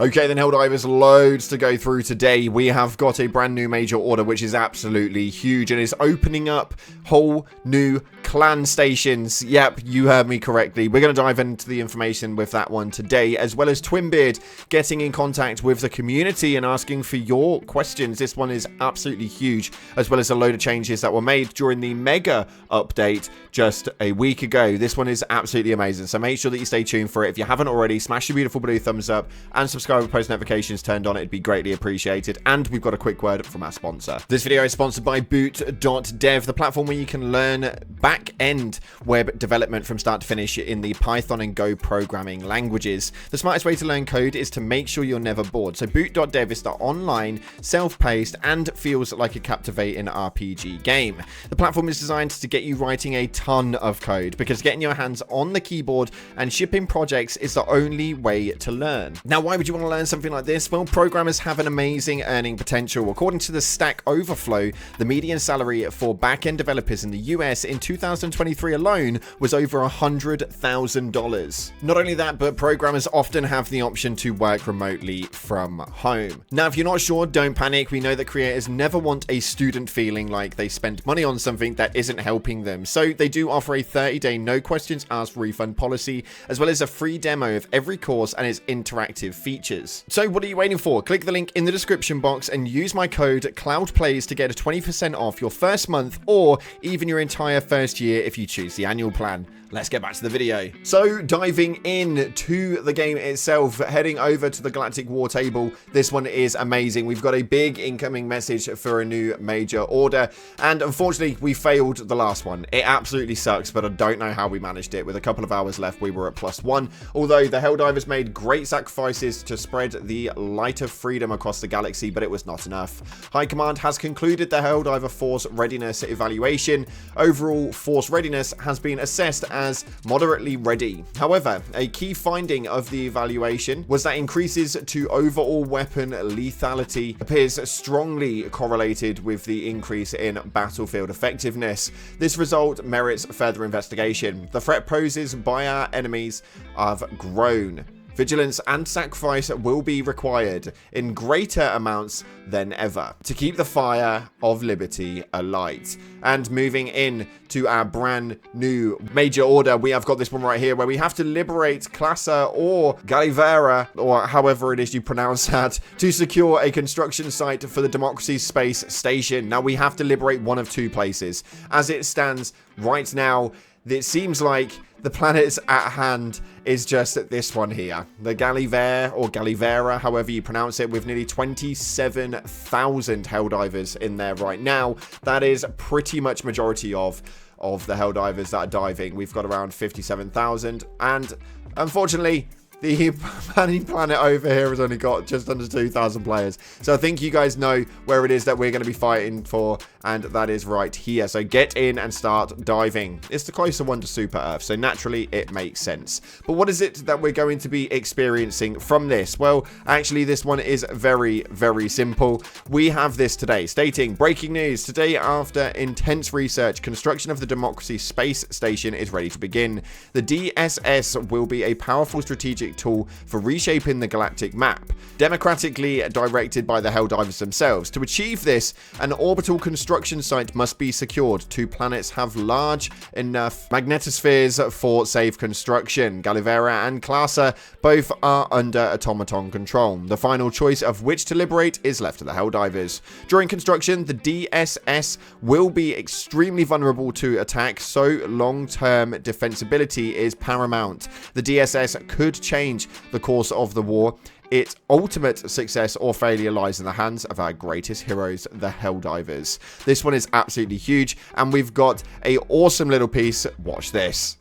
Okay then, Helldivers, loads to go through today. We have got a brand new major order which is absolutely huge and is opening up whole new clan stations. Yep, you heard me correctly. We're going to dive into the information with that one today, as well as Twinbeard getting in contact with the community and asking for your questions. This one is absolutely huge, as well as a load of changes that were made during the mega update just a week ago. This one is absolutely amazing, so make sure that you stay tuned for it. If you haven't already, smash your beautiful blue thumbs up and subscribe with post notifications turned on. It'd be greatly appreciated. And we've got a quick word from our sponsor. This video is sponsored by boot.dev, the platform where you can learn back-end web development from start to finish in the Python and Go programming languages. The smartest way to learn code is to make sure you're never bored. So boot.dev is the online, self-paced, and feels like a captivating RPG game. The platform is designed to get you writing a ton of code, because getting your hands on the keyboard and shipping projects is the only way to learn. Now, why would you want to learn something like this? Well, programmers have an amazing earning potential. According to the Stack Overflow, the median salary for back-end developers in the US in 2023 alone was over $100,000. Not only that, but programmers often have the option to work remotely from home. Now, if you're not sure, don't panic. We know that creators never want a student feeling like they spent money on something that isn't helping them. So they do offer a 30-day no questions asked refund policy, as well as a free demo of every course and its interactive features. So what are you waiting for? Click the link in the description box and use my code CloudPlays to get a 20% off your first month, or even your entire first year if you choose the annual plan. Let's get back to the video. So diving into the game itself, heading over to the Galactic War table. This one is amazing. We've got a big incoming message for a new major order, and unfortunately we failed the last one. It absolutely sucks, but I don't know how we managed it. With a couple of hours left, we were at +1, although the Helldivers made great sacrifices to spread the light of freedom across the galaxy, but it was not enough. High Command has concluded the Helldiver Force Readiness evaluation. Overall Force Readiness has been assessed as moderately ready. However, a key finding of the evaluation was that increases to overall weapon lethality appears strongly correlated with the increase in battlefield effectiveness. This result merits further investigation. The threat poses by our enemies have grown. Vigilance and sacrifice will be required in greater amounts than ever to keep the fire of liberty alight. And moving in to our brand new major order, we have got this one right here where we have to liberate Classa or Galivera, or however it is you pronounce that, to secure a construction site for the Democracy Space Station. Now, we have to liberate one of two places. As it stands right now, it seems like the planet's at hand is just this one here, the Galivera or Galivera, however you pronounce it, with nearly 27,000 Helldivers in there right now. That is pretty much majority of the Helldivers that are diving. We've got around 57,000, and unfortunately, the planet over here has only got just under 2,000 players. So I think you guys know where it is that we're going to be fighting for, and that is right here. So get in and start diving. It's the closer one to Super Earth, so naturally it makes sense. But what is it that we're going to be experiencing from this? Well, actually this one is very, very simple. We have this today, stating, breaking news, today after intense research, construction of the Democracy Space Station is ready to begin. The DSS will be a powerful strategic tool for reshaping the galactic map, democratically directed by the Helldivers themselves. To achieve this, an orbital construction site must be secured. Two planets have large enough magnetospheres for safe construction. Galivera and Classa both are under automaton control. The final choice of which to liberate is left to the Helldivers. During construction, the DSS will be extremely vulnerable to attack, so long-term defensibility is paramount. The DSS could change the course of the war. Its ultimate success or failure lies in the hands of our greatest heroes, the Helldivers. This one is absolutely huge, and we've got an awesome little piece. Watch this.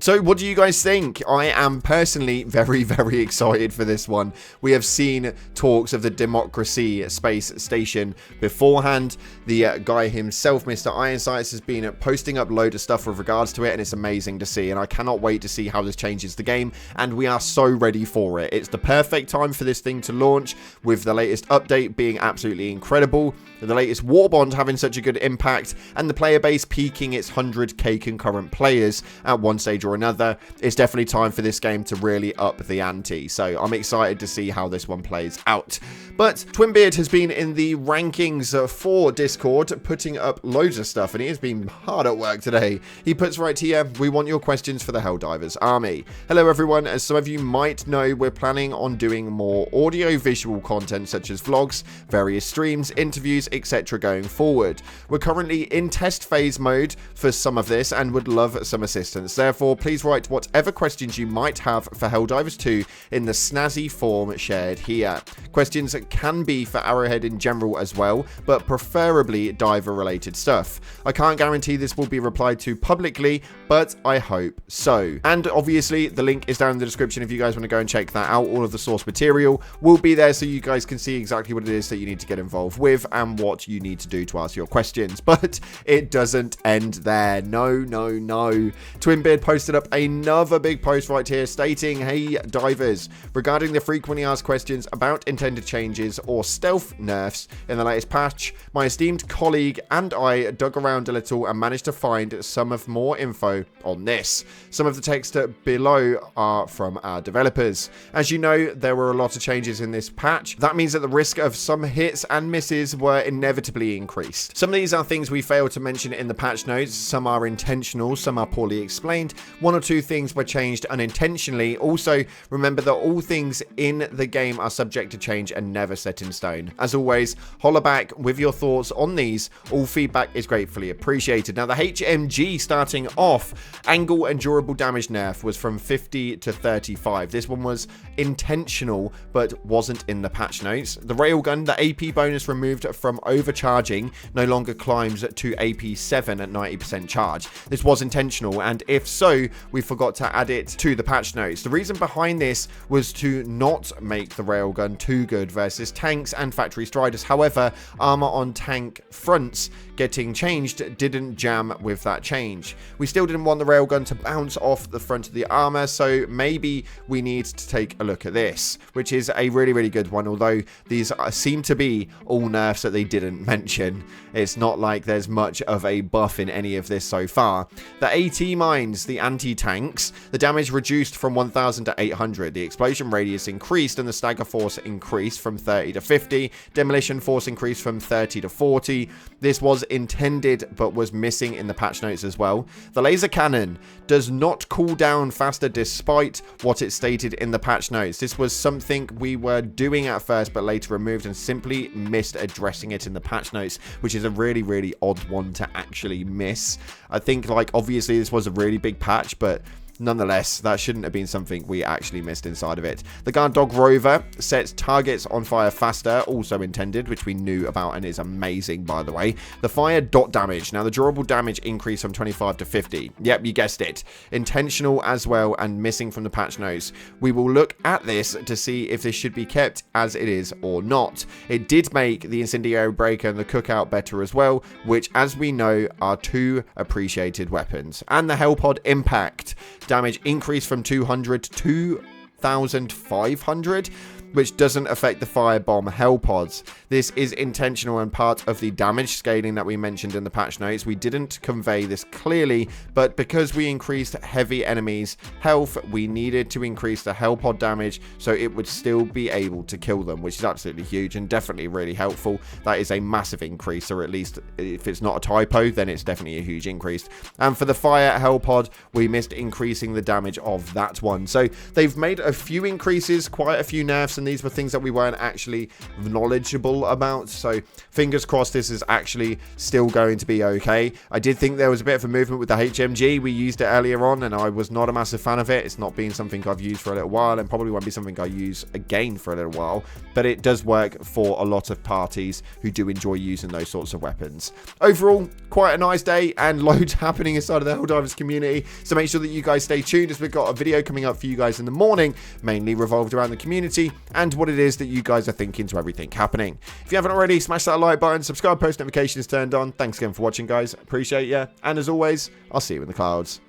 So what do you guys think? I am personally very, very excited for this one. We have seen talks of the Democracy Space Station beforehand. The guy himself, Mr. Ironsights, has been posting up loads of stuff with regards to it, and it's amazing to see, and I cannot wait to see how this changes the game, and we are so ready for it. It's the perfect time for this thing to launch, with the latest update being absolutely incredible, the latest war bond having such a good impact, and the player base peaking its 100k concurrent players at one stage or another. It's definitely time for this game to really up the ante, so I'm excited to see how this one plays out. But Twinbeard has been in the rankings for Discord, putting up loads of stuff, and he has been hard at work today. He puts right here, we want your questions for the Helldivers army. Hello everyone, as some of you might know, we're planning on doing more audio-visual content such as vlogs, various streams, interviews, etc. going forward. We're currently in test phase mode for some of this and would love some assistance. Therefore, please write whatever questions you might have for Helldivers 2 in the snazzy form shared here. Questions can be for Arrowhead in general as well, but preferably diver related stuff. I can't guarantee this will be replied to publicly, but I hope so. And obviously the link is down in the description if you guys want to go and check that out. All of the source material will be there so you guys can see exactly what it is that you need to get involved with and what you need to do to ask your questions. But it doesn't end there. No. Twinbeard posted up another big post right here stating, hey divers, regarding the frequently asked questions about intended changes or stealth nerfs in the latest patch, my esteemed colleague and I dug around a little and managed to find some of more info on this. Some of the text below are from our developers. As you know, there were a lot of changes in this patch. That means that the risk of some hits and misses were inevitably increased. Some of these are things we failed to mention in the patch notes. Some are intentional, some are poorly explained. One or two things were changed unintentionally. Also, remember that all things in the game are subject to change and never set in stone. As always, holler back with your thoughts on these. All feedback is gratefully appreciated. Now, the HMG starting off, angle and durable damage nerf was from 50 to 35. This one was intentional, but wasn't in the patch notes. The railgun, the AP bonus removed from overcharging, no longer climbs to AP 7 at 90% charge. This was intentional, and if so, we forgot to add it to the patch notes. The reason behind this was to not make the railgun too good versus tanks and factory striders. However, armor on tank fronts getting changed didn't jam with that change. We still didn't want the railgun to bounce off the front of the armor, so maybe we need to take a look at this, which is a really good one, although these seem to be all nerfs that they didn't mention. It's not like there's much of a buff in any of this so far. The AT mines, the anti-tanks, the damage reduced from 1000 to 800, the explosion radius increased and the stagger force increased from 30 to 50, demolition force increased from 30 to 40. This was intended but was missing in the patch notes as well. The laser cannon does not cool down faster despite what it stated in the patch notes. This was something we were doing at first but later removed and simply missed addressing it in the patch notes, which is a really odd one to actually miss. I think, like, obviously this was a really big patch, but nonetheless, that shouldn't have been something we actually missed inside of it. The guard dog rover sets targets on fire faster, also intended, which we knew about and is amazing, by the way. The fire dot damage. Now, the durable damage increased from 25 to 50. Yep, you guessed it. Intentional as well and missing from the patch notes. We will look at this to see if this should be kept as it is or not. It did make the incendiary breaker and the cookout better as well, which, as we know, are two appreciated weapons. And the Hellpod impact. Damage increased from 200 to 2,500, which doesn't affect the firebomb Hellpods. This is intentional and part of the damage scaling that we mentioned in the patch notes. We didn't convey this clearly, but because we increased heavy enemies' health, we needed to increase the Hellpod damage so it would still be able to kill them, which is absolutely huge and definitely really helpful. That is a massive increase, or at least if it's not a typo, then it's definitely a huge increase. And for the fire Hellpod, we missed increasing the damage of that one. So they've made a few increases, quite a few nerfs and these were things that we weren't actually knowledgeable about. So fingers crossed this is actually still going to be okay. I did think there was a bit of a movement with the HMG. We used it earlier on, and I was not a massive fan of it. It's not been something I've used for a little while, and probably won't be something I use again for a little while, but it does work for a lot of parties who do enjoy using those sorts of weapons. Overall, quite a nice day, and loads happening inside of the Helldivers community, so make sure that you guys stay tuned, as we've got a video coming up for you guys in the morning, mainly revolved around the community and what it is that you guys are thinking to everything happening. If you haven't already, smash that like button, subscribe, post notifications turned on. Thanks again for watching, guys. Appreciate you, and as always, I'll see you in the clouds.